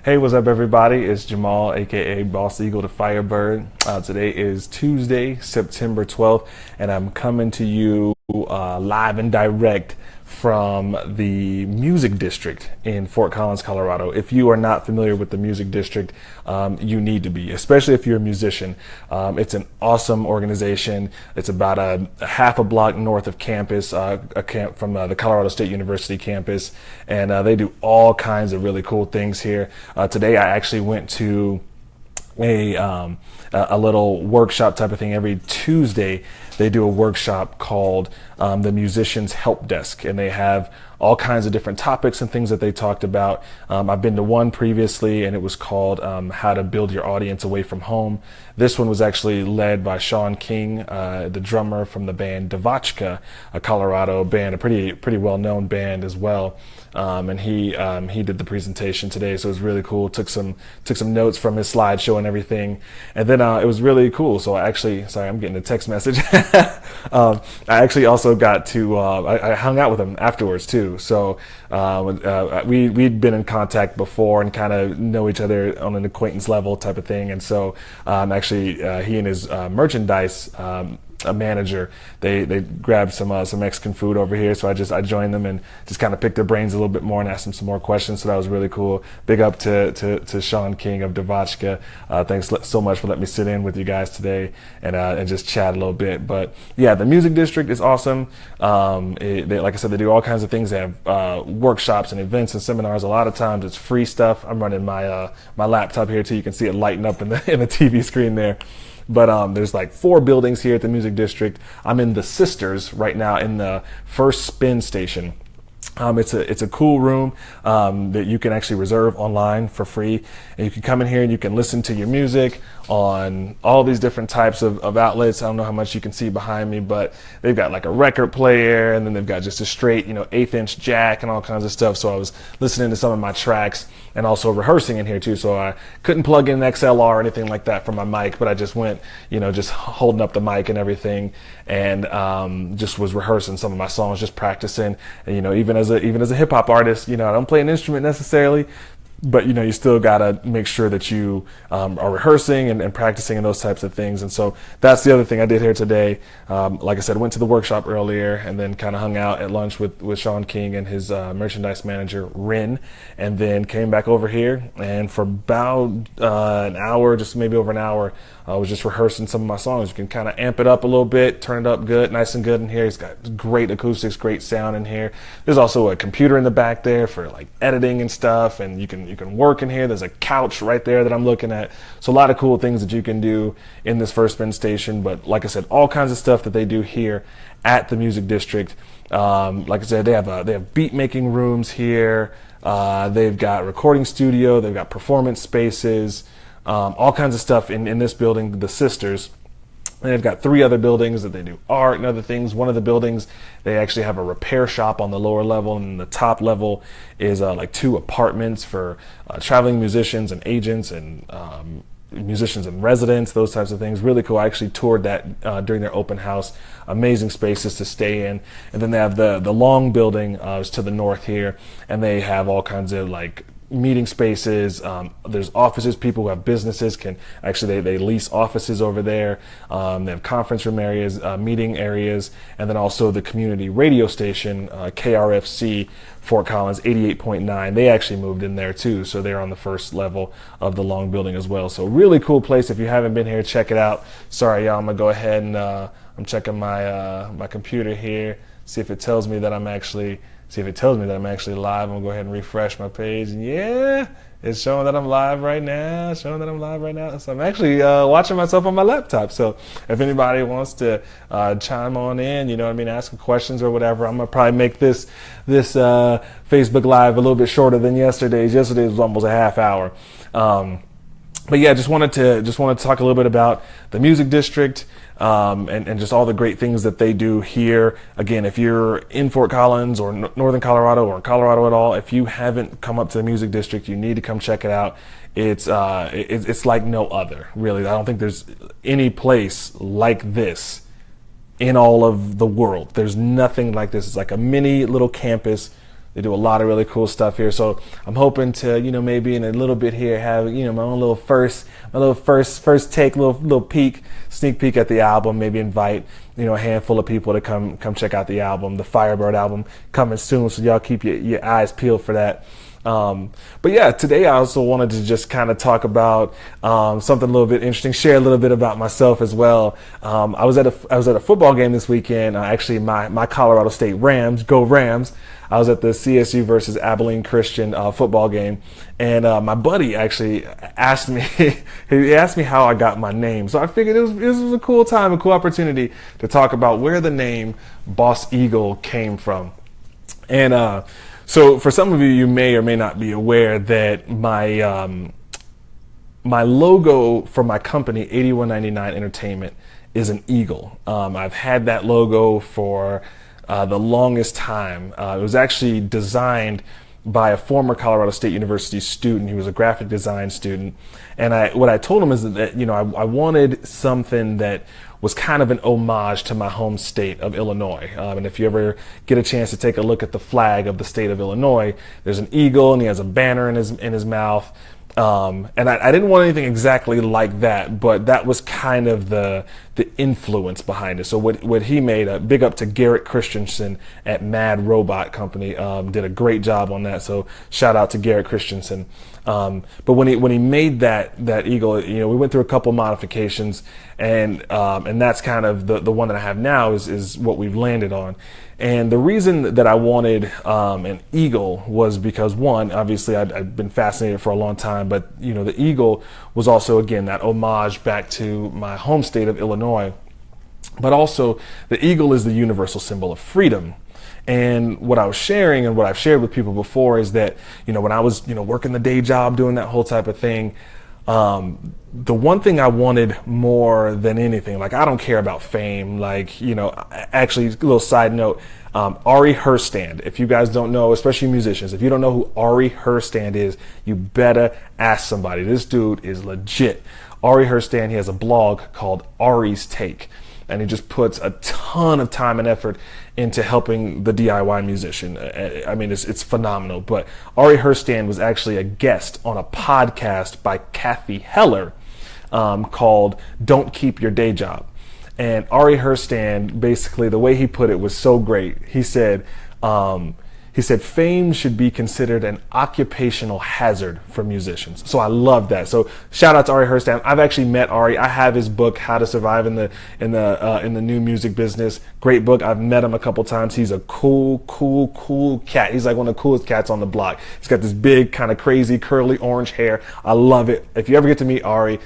Hey, what's up, everybody? It's Jamal, aka Boss Eagle the Firebird. Today is Tuesday, September 12th, and I'm coming to you live and direct from the Music District in Fort Collins, Colorado. If you are not familiar with the Music District, you need to be, especially if you're a musician. It's an awesome organization. It's about a half a block north of campus, from the Colorado State University campus, and they do all kinds of really cool things here. Today I actually went to a little workshop type of thing. Every Tuesday they do a workshop called the Musicians Help Desk, and they have all kinds of different topics and things that they talked about. I've been to one previously, and it was called How to Build Your Audience Away from Home. This one was actually led by Sean King, the drummer from the band Devotchka, a Colorado band, a pretty well-known band as well. And he did the presentation today, so it was really cool. Took some notes from his slideshow and everything, and then it was really cool. So I actually, sorry, I'm getting a text message. I actually also got to I hung out with him afterwards too. So we'd been in contact before and kind of know each other on an acquaintance level type of thing. And so actually he and his merchandise a manager, they grabbed some Mexican food over here, so I joined them and just kind of picked their brains a little bit more and asked them some more questions. So that was really cool. Big up to Sean King of Devotchka. Thanks so much for letting me sit in with you guys today and just chat a little bit. But yeah, the Music District is awesome. Like I said, they do all kinds of things. They have workshops and events and seminars. A lot of times it's free stuff. I'm running my laptop here too. You can see it lighting up in the TV screen there. But there's like 4 buildings here at the Music District. I'm in the Sisters right now in the first spin station. It's a cool room that you can actually reserve online for free, and you can come in here and you can listen to your music on all these different types of outlets. I don't know how much you can see behind me, but they've got like a record player, and then they've got just a straight 1/8" jack and all kinds of stuff. So I was listening to some of my tracks and also rehearsing in here too. So I couldn't plug in an XLR or anything like that for my mic, but I just went just holding up the mic and everything, and just was rehearsing some of my songs, just practicing. And even as a hip hop artist, I don't play an instrument necessarily, but you still gotta make sure that you are rehearsing and practicing and those types of things. And so that's the other thing I did here today. Like I said, went to the workshop earlier and then kind of hung out at lunch with Sean King and his merchandise manager Rin, and then came back over here, and for about an hour, just maybe over an hour, I was just rehearsing some of my songs. You can kind of amp it up a little bit, turn it up good, nice and good in here. He's got great acoustics, great sound in here. There's also a computer in the back there for like editing and stuff, and you can work in here. There's a couch right there that I'm looking at. So a lot of cool things that you can do in this first spin station. But like I said, all kinds of stuff that they do here at the Music District. Like I said, they have beat making rooms here. They've got recording studio. They've got performance spaces. All kinds of stuff in this building, the Sisters. And they've got 3 other buildings that they do art and other things. One of the buildings, they actually have a repair shop on the lower level, and the top level is like 2 apartments for traveling musicians and agents and musicians and residents, those types of things. Really cool. I actually toured that during their open house. Amazing spaces to stay in. And then they have the long building is to the north here, and they have all kinds of like meeting spaces. There's offices. People who have businesses can actually they lease offices over there. They have conference room areas, meeting areas, and then also the community radio station, KRFC Fort Collins 88.9. They actually moved in there too, so they're on the first level of the long building as well. So really cool place. If you haven't been here, check it out. Sorry, y'all. I'm gonna go ahead and I'm checking my computer here, see if it tells me that I'm actually live. I'm gonna go ahead and refresh my page, and yeah, it's showing that I'm live right now. So I'm actually watching myself on my laptop. So if anybody wants to chime on in, ask questions or whatever, I'm gonna probably make this Facebook Live a little bit shorter than yesterday's. Yesterday's was almost a half hour. But yeah, just wanted to talk a little bit about the Music District. And just all the great things that they do here. Again, if you're in Fort Collins or Northern Colorado or Colorado at all, if you haven't come up to the Music District, you need to come check it out. It's like no other, really. I don't think there's any place like this in all of the world. There's nothing like this. It's like a mini little campus They do a lot of really cool stuff here. So I'm hoping to, maybe in a little bit here have, my own little first take, little sneak peek at the album. Maybe invite, a handful of people to come check out the album, the Firebird album, coming soon. So y'all keep your eyes peeled for that. But yeah, today I also wanted to just kind of talk about something a little bit interesting, share a little bit about myself as well. I was at a football game this weekend. Actually, my Colorado State Rams, go Rams. I was at the CSU versus Abilene Christian football game, and my buddy actually asked me he asked me how I got my name. So I figured it was a cool time, a cool opportunity to talk about where the name Boss Eagle came from. And so for some of you, you may or may not be aware that my logo for my company, 8199 Entertainment, is an eagle. I've had that logo for the longest time. It was actually designed by a former Colorado State University student. He was a graphic design student. And what I told him is that, I wanted something that was kind of an homage to my home state of Illinois. And if you ever get a chance to take a look at the flag of the state of Illinois, there's an eagle and he has a banner in his mouth. And I didn't want anything exactly like that, but that was kind of the influence behind it. So what he made, a big up to Garrett Christensen at Mad Robot Company, did a great job on that. So shout out to Garrett Christensen. But when he made that eagle, we went through a couple modifications, and that's kind of the one that I have now is what we've landed on. And the reason that I wanted an eagle was because, one, obviously I'd been fascinated for a long time, but the eagle was also, again, that homage back to my home state of Illinois. But also, the eagle is the universal symbol of freedom. And what I was sharing and what I've shared with people before is that, when I was, working the day job, doing that whole type of thing, the one thing I wanted more than anything, like, I don't care about fame, like, actually, a little side note, Ari Herstand, if you guys don't know, especially musicians, if you don't know who Ari Herstand is, you better ask somebody. This dude is legit. Ari Herstand, he has a blog called Ari's Take, and he just puts a ton of time and effort into helping the DIY musician. I mean, it's phenomenal. But Ari Herstand was actually a guest on a podcast by Kathy Heller called Don't Keep Your Day Job. And Ari Herstand, basically, the way he put it was so great. He said, fame should be considered an occupational hazard for musicians. So I love that. So shout out to Ari Herstand. I've actually met Ari. I have his book, How to Survive in the New Music Business. Great book. I've met him a couple times. He's a cool cat. He's like one of the coolest cats on the block. He's got this big, kind of crazy, curly orange hair. I love it. If you ever get to meet Ari,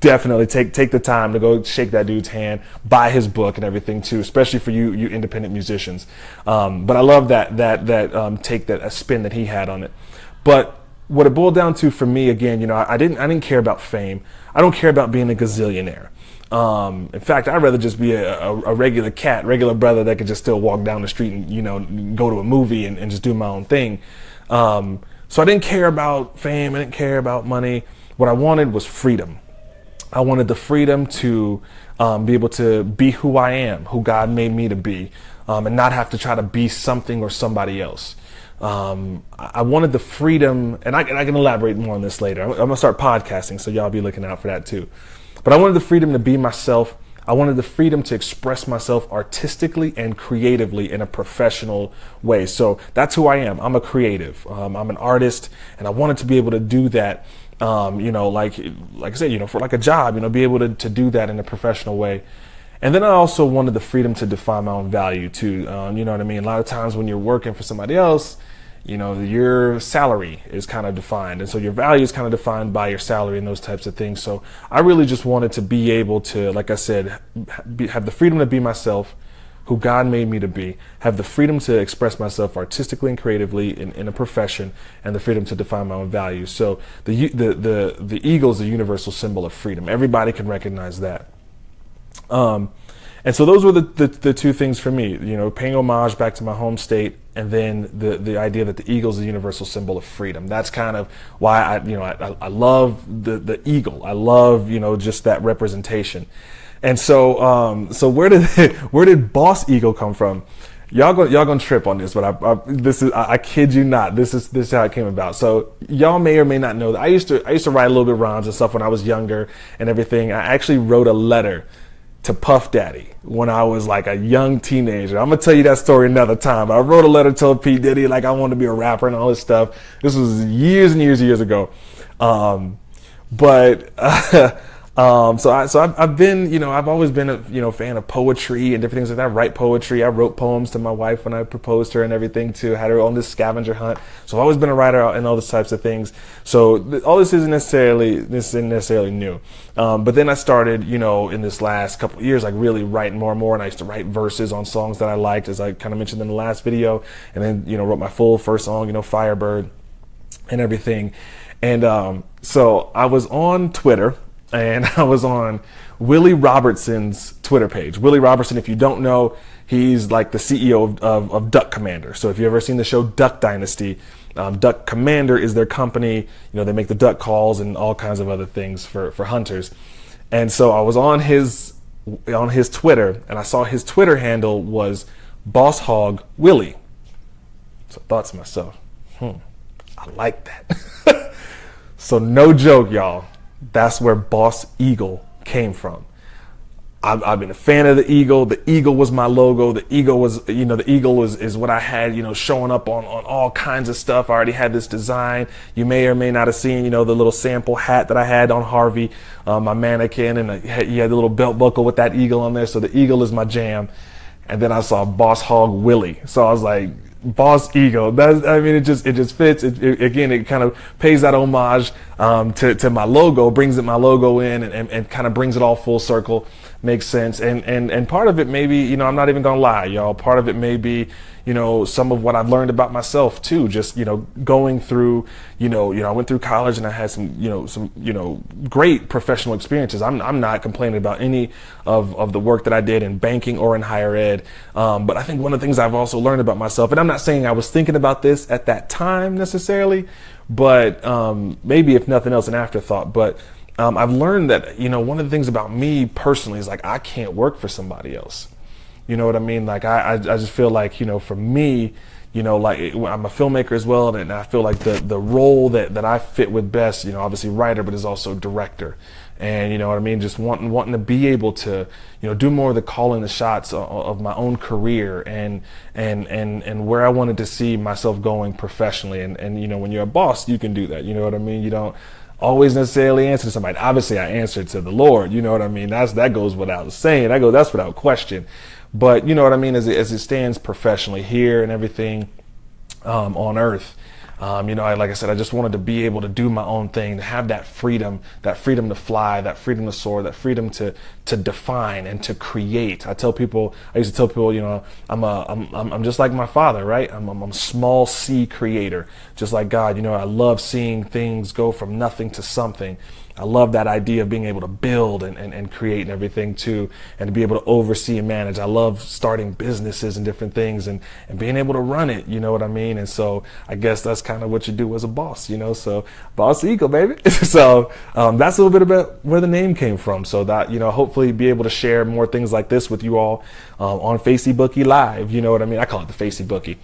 definitely take the time to go shake that dude's hand, buy his book and everything too, especially for you independent musicians. But I love that take, that a spin that he had on it. But what it boiled down to for me, again, I didn't care about fame. I don't care about being a gazillionaire. In fact, I'd rather just be a regular cat, regular brother that could just still walk down the street and go to a movie and just do my own thing. So I didn't care about fame. I didn't care about money. What I wanted was freedom. I wanted the freedom to be able to be who I am, who God made me to be, and not have to try to be something or somebody else. I wanted the freedom, and I can elaborate more on this later. I'm going to start podcasting, so y'all be looking out for that too. But I wanted the freedom to be myself. I wanted the freedom to express myself artistically and creatively in a professional way. So that's who I am. I'm a creative. I'm an artist, and I wanted to be able to do that. Like I said, for like a job, be able to do that in a professional way. And then I also wanted the freedom to define my own value too. You know what I mean? A lot of times when you're working for somebody else, your salary is kind of defined. And so your value is kind of defined by your salary and those types of things. So I really just wanted to be able to, like I said, have the freedom to be myself, who God made me to be, have the freedom to express myself artistically and creatively in a profession, and the freedom to define my own values. So the eagle is a universal symbol of freedom. Everybody can recognize that. And so those were the two things for me, paying homage back to my home state, and then the idea that the eagle is a universal symbol of freedom. That's kind of why I love the eagle. I love, just that representation. And so, where did Boss Eagle come from? y'all gonna trip on this, but I kid you not. This is how it came about. So y'all may or may not know that I used to write a little bit of rhymes and stuff when I was younger and everything. I actually wrote a letter to Puff Daddy when I was like a young teenager. I'm gonna tell you that story another time. But I wrote a letter to P. Diddy, like I wanted to be a rapper and all this stuff. This was years and years ago. So I've been, I've always been a, fan of poetry and different things like that. I write poetry. I wrote poems to my wife when I proposed to her and everything too. Had her on this scavenger hunt. So I've always been a writer and all those types of things. So all this isn't necessarily new. But then I started, in this last couple of years, like really writing more and more. And I used to write verses on songs that I liked, as I kind of mentioned in the last video. And then, wrote my full first song, Firebird and everything. And so I was on Twitter. And I was on Willie Robertson's Twitter page. Willie Robertson, if you don't know, he's like the CEO of Duck Commander. So if you've ever seen the show Duck Dynasty, Duck Commander is their company. They make the duck calls and all kinds of other things for hunters. And so I was on his Twitter, and I saw his Twitter handle was Boss Hog Willie. So I thought to myself, I like that. So no joke, y'all. That's where Boss Eagle came from. I've been a fan of the Eagle. The Eagle was my logo. The Eagle was, the Eagle is what I had, showing up on all kinds of stuff. I already had this design. You may or may not have seen, the little sample hat that I had on Harvey, my mannequin, and he had the little belt buckle with that Eagle on there. So the Eagle is my jam. And then I saw Boss Hog Willie. So I was like, Boss Eagle. It just fits. It kind of pays that homage to my logo, brings my logo in and kind of brings it all full circle. Makes sense. And part of it may be, I'm not even gonna lie, y'all. Part of it may be, some of what I've learned about myself too. Just, going through, I went through college and I had some great professional experiences. I'm not complaining about any of the work that I did in banking or in higher ed. But I think one of the things I've also learned about myself, and I'm not saying I was thinking about this at that time necessarily, but maybe if nothing else, an afterthought. But I've learned that, one of the things about me personally is like, I can't work for somebody else. You know what I mean? Like, I just feel like, for me, like I'm a filmmaker as well. And I feel like the role that I fit with best, obviously writer, but is also director. And you know what I mean? Just wanting to be able to, do more of the calling the shots of my own career and where I wanted to see myself going professionally. And when you're a boss, you can do that. You know what I mean? You don't always necessarily answer to somebody. Obviously, I answer to the Lord. You know what I mean? That goes without saying. That's without question. But you know what I mean? As it stands professionally here and everything on earth, like I said, I just wanted to be able to do my own thing, to have that freedom to fly, that freedom to soar, that freedom to define and to create. I used to tell people, I'm just like my father, right? I'm a small C creator, just like God. I love seeing things go from nothing to something. I love that idea of being able to build and create and everything too, and to be able to oversee and manage. I love starting businesses and different things and being able to run it, you know what I mean? And so I guess that's kind of what you do as a boss, so Boss Eagle, baby. So that's a little bit about where the name came from. So that, hopefully be able to share more things like this with you all on Facebooky Live, you know what I mean? I call it the Facebooky.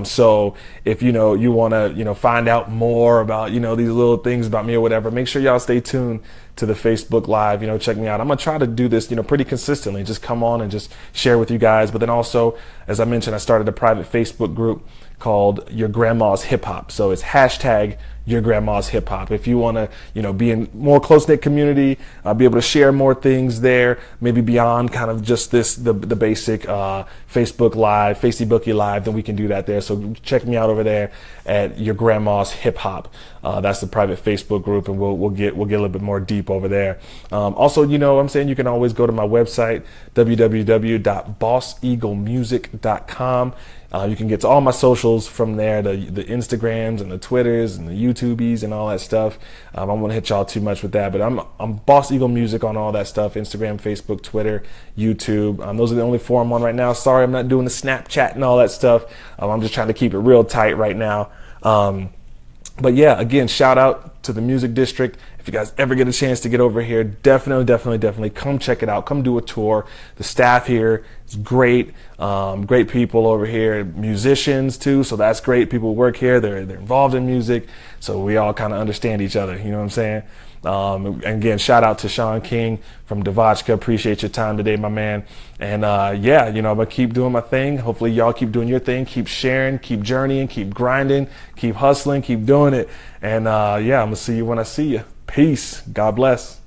So if, you want to, find out more about, these little things about me or whatever, make sure y'all stay tuned to the Facebook Live, check me out. I'm going to try to do this, pretty consistently, just come on and just share with you guys. But then also, as I mentioned, I started a private Facebook group called Your Grandma's Hip Hop. So it's hashtag Your Grandma's Hip Hop. If you want to, be in more close-knit community, be able to share more things there, maybe beyond kind of just the basic Facebook Live, Facebooky Live, then we can do that there. So check me out over there at Your Grandma's Hip Hop. That's the private Facebook group, and we'll get a little bit more deep over there. Also, I'm saying you can always go to my website, www.bosseaglemusic.com. You can get to all my socials from there, the Instagrams and the Twitters and the YouTubies and all that stuff. I don't want to hit y'all too much with that, but I'm Boss Eagle Music on all that stuff: Instagram, Facebook, Twitter, YouTube. Those are the only four I'm on right now. Sorry, I'm not doing the Snapchat and all that stuff. I'm just trying to keep it real tight right now. But yeah, again, shout out to the music district. If you guys ever get a chance to get over here, definitely come check it out. Come do a tour. The staff here is great. Great people over here, musicians too. So that's great. People who work here, they're involved in music. So we all kind of understand each other. You know what I'm saying? And again, shout out to Sean King from Devotchka. Appreciate your time today, my man. And yeah, you know, I'm gonna keep doing my thing. Hopefully y'all keep doing your thing, keep sharing, keep journeying, keep grinding, keep hustling, keep doing it. And yeah, I'm gonna see you when I see you. Peace. God bless.